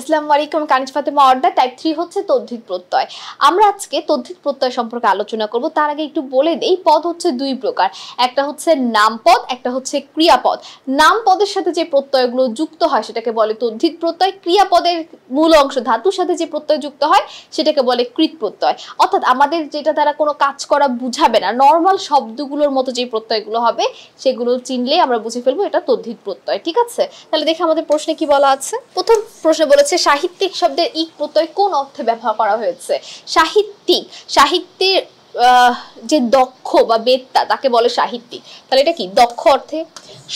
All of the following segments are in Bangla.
আসসালামু আলাইকুম, কানিজ ফাতেমা অর্ডার টাইপ 3 হচ্ছে তদ্ধিত প্রত্যয়। আমরা আজকে তদ্ধিত প্রত্যয় সম্পর্কে আলোচনা করব। তার আগে একটু বলে দেই, পদ হচ্ছে দুই প্রকার, একটা হচ্ছে নামপদ, একটা হচ্ছে ক্রিয়াপদ। নামপদের সাথে যে প্রত্যয়গুলো যুক্ত হয় সেটাকে বলে তদ্ধিত প্রত্যয়। ক্রিয়াপদের মূল অংশ ধাতুর সাথে যে প্রত্যয় যুক্ত হয় সেটাকে বলে কৃত প্রত্যয়। অর্থাৎ আমাদের যেটা দ্বারা কোনো কাজ করা বুঝাবে না, নর্মাল শব্দগুলোর মতো যে প্রত্যয়গুলো হবে সেগুলো চিনলে আমরা বুঝে ফেলবো এটা তদ্ধিত প্রত্যয়। ঠিক আছে, তাহলে দেখে আমাদের প্রশ্নে কি বলা আছে। প্রথম প্রশ্ন বলেছে সাহিত্যিক শব্দের ইক প্রত্যয় কোন অর্থে ব্যবহার করা হয়েছে। সাহিত্যিক, সাহিত্যের যে দক্ষ বা বেত্তা তাকে বলে সাহিত্যিক। তাহলে এটা কি দক্ষ অর্থে।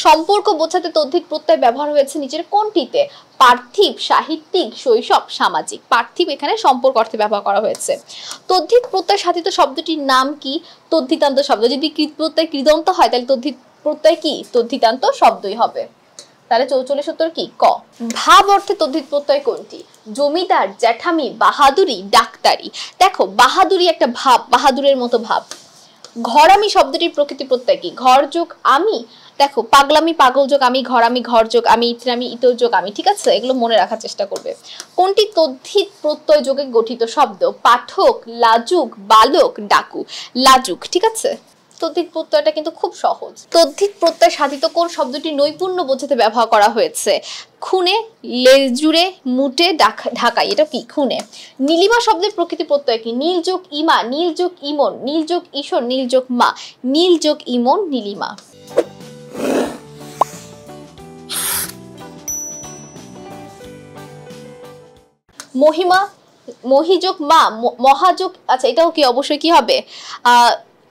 সম্পর্ক বোঝাতে তদ্ধিত প্রত্যয় ব্যবহার হয়েছে নিচের কোনটিতে। পার্থিব, সাহিত্যিক, শৈশব, সামাজিক। পার্থিব এখানে সম্পর্ক অর্থে ব্যবহার করা হয়েছে। তদ্ধিত প্রত্যয় সাধিত শব্দটির নাম কি। তদ্ধিতান্ত শব্দ। যদি কৃত প্রত্যয় কৃদন্ত হয় তাহলে তদ্ধিত প্রত্যয় কি তদ্ধিতান্ত শব্দই হবে। তাহলে 44 উত্তর কি ক। ভাব অর্থে তদ্ধিত প্রত্যয় কোনটি। জমিদার, জ্যাঠামি, বাহাদুরি, ডাক্তারি। দেখো বাহাদুরি একটা ভাব, বাহাদুরের মতো ভাব। ঘরামি শব্দটির প্রকৃতি প্রত্যয় কি। ঘর যোগ আমি। দেখো পাগলামি পাগল যোগ আমি, ঘরামি ঘর যোগ আমি, ইতরামি ইতর যোগ আমি। ঠিক আছে, এগুলো মনে রাখার চেষ্টা করবে। কোনটি তদ্ধিত প্রত্যয় যোগে গঠিত শব্দ। পাঠক, লাজুক, বালক, ডাকু। লাজুক। ঠিক আছে, তদ্ধিত প্রত্যয়টা কিন্তু খুব সহজ। তদ্ধিত প্রত্যয় সাধিত কোন শব্দটি নৈপুণ্য বোঝাতে ব্যবহার করা হয়েছে। খুনে, লেজুড়ে, মুটে, ঢাকাই। এটা কি খুনে। নীলিমা শব্দের প্রকৃতি প্রত্যয় কি। নীল যোগ ইমা, নীল যোগ ইমন, নীল যোগ ঈশ্বর, নীল যোগ মা। নীল যোগ ইমন নীলিমা। মহিমা, মহিযোগ মা, মহাযোগ। আচ্ছা এটাও কি অবশ্যই কি হবে,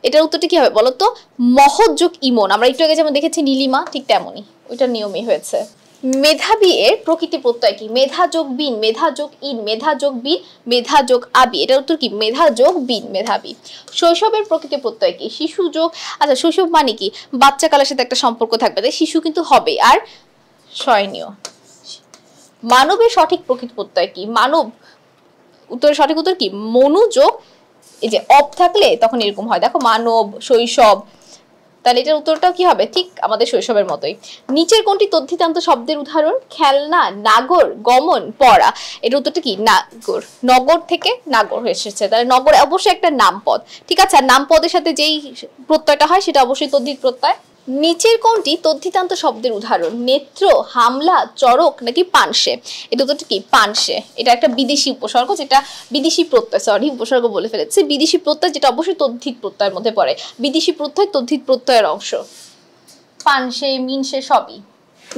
এটার উত্তরটা কি হবে বলতো। মহযোগ ইমন। আমরা একটু আগে যেমন দেখেছি নীলিমা, ঠিক তেমনই ওইটার নিয়মই হয়েছে। মেধাবী এর প্রকৃতি প্রত্যয় কি। মেধা যোগ বিন, মেধা যোগ ইন, মেধা যোগ বিন, মেধা যোগ আবি। এটার উত্তর কি মেধা যোগ বিন, মেধাবী। শৈশবের প্রকৃতি প্রত্যয় কি। শিশু যোগ, আচ্ছা শৈশব মানে কি বাচ্চা কালের সাথে একটা সম্পর্ক থাকবে, তাই শিশু কিন্তু হবে। আর শয়নীয়। মানবের সঠিক প্রকৃতি প্রত্যয় কি। মানব, উত্তরের সঠিক উত্তর কি মনোযোগ, এই যে অব থাকলে তখন এরকম হয়। দেখো মানব, শৈশব, তাহলে এটার উত্তরটাও কি হবে ঠিক আমাদের শৈশবের মতোই। নিচের কোনটি তদ্ধিতান্ত শব্দের উদাহরণ। খেলনা, নাগর, গমন, পড়া। এটার উত্তরটা কি নাগর। নগর থেকে নাগর এসেছে, তাহলে নগর অবশ্যই একটা নামপদ। ঠিক আছে, আর নামপদের সাথে যেই প্রত্যয়টা হয় সেটা অবশ্যই তদ্ধিত প্রত্যয়। নিচের কোনটি তদ্ধিতান্ত শব্দের উদাহরণ। নেত্র, হামলা, চরক নাকি পানসে। এটা তো কি পানসে। এটা একটা বিদেশি উপসর্গ, যেটা বিদেশি প্রত্যয়, সরি উপসর্গ বলে ফেলেছে। বিদেশি প্রত্যয় যেটা অবশ্যই তদ্ধিত প্রত্যয়ের মধ্যে পড়ে। বিদেশি প্রত্যয় তদ্ধিত প্রত্যয়ের অংশ। পানসে, মিনসে সবই।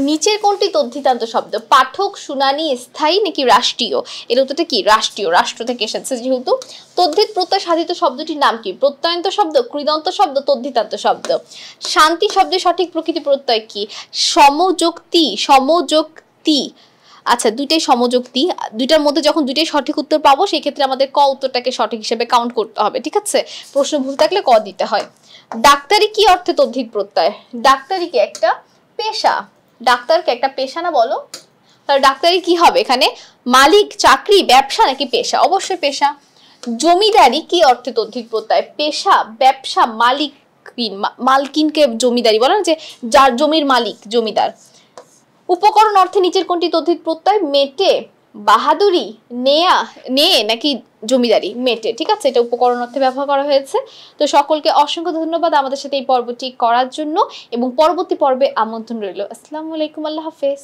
নিচের কোনটি তদ্ধিতান্ত শব্দ। পাঠক, শুনানি, স্থায়ী নাকি রাষ্ট্রীয়। এর উত্তরটা কি রাষ্ট্রীয়, রাষ্ট্র থেকে এসেছে যেহেতু। তদ্ধিত প্রত্যয় সাধিত শব্দটির নাম কি। প্রত্যয়ন্ত শব্দ, কৃদন্ত শব্দ, তদ্ধিতান্ত শব্দ। শান্তি শব্দের সঠিক প্রকৃতি প্রত্যয় কি। সমযোক্তি, সমযোক্তি। আচ্ছা দুইটাই সমযোক্তি, দুইটার মধ্যে যখন দুইটাই সঠিক উত্তর পাবো সেই ক্ষেত্রে আমাদের ক উত্তরটাকে সঠিক হিসেবে কাউন্ট করতে হবে। ঠিক আছে, প্রশ্ন ভুল থাকলে ক দিতে হয়। ডাক্তারি কি অর্থে তদ্ধিত প্রত্যয়। ডাক্তারি কি একটা পেশা। ডাক্তারকে একটা পেশা না বলো, তাহলে ডাক্তারি কি হবে এখানে। মালিক, চাকরি, ব্যবসা নাকি পেশা। অবশ্যই পেশা। জমিদারি কি অর্থে তদ্ধিত প্রত্যয়। পেশা, ব্যবসা, মালিক, মালকিনকে জমিদারি বলে না, যে যার জমির মালিক জমিদার। উপকরণ অর্থে নিচের কোনটি তদ্ধিত প্রত্যয়। মেটে, বাহাদুরি, নেয়া, নে নাকি জমিদারি। মেটে। ঠিক আছে, এটা উপকরণ অর্থে ব্যবহার করা হয়েছে। তো সকলকে অসংখ্য ধন্যবাদ আমাদের সাথে এই পর্বটি করার জন্য, এবং পরবর্তী পর্বে আমন্ত্রণ রইল। আসসালামু আলাইকুম, আল্লাহ হাফেজ।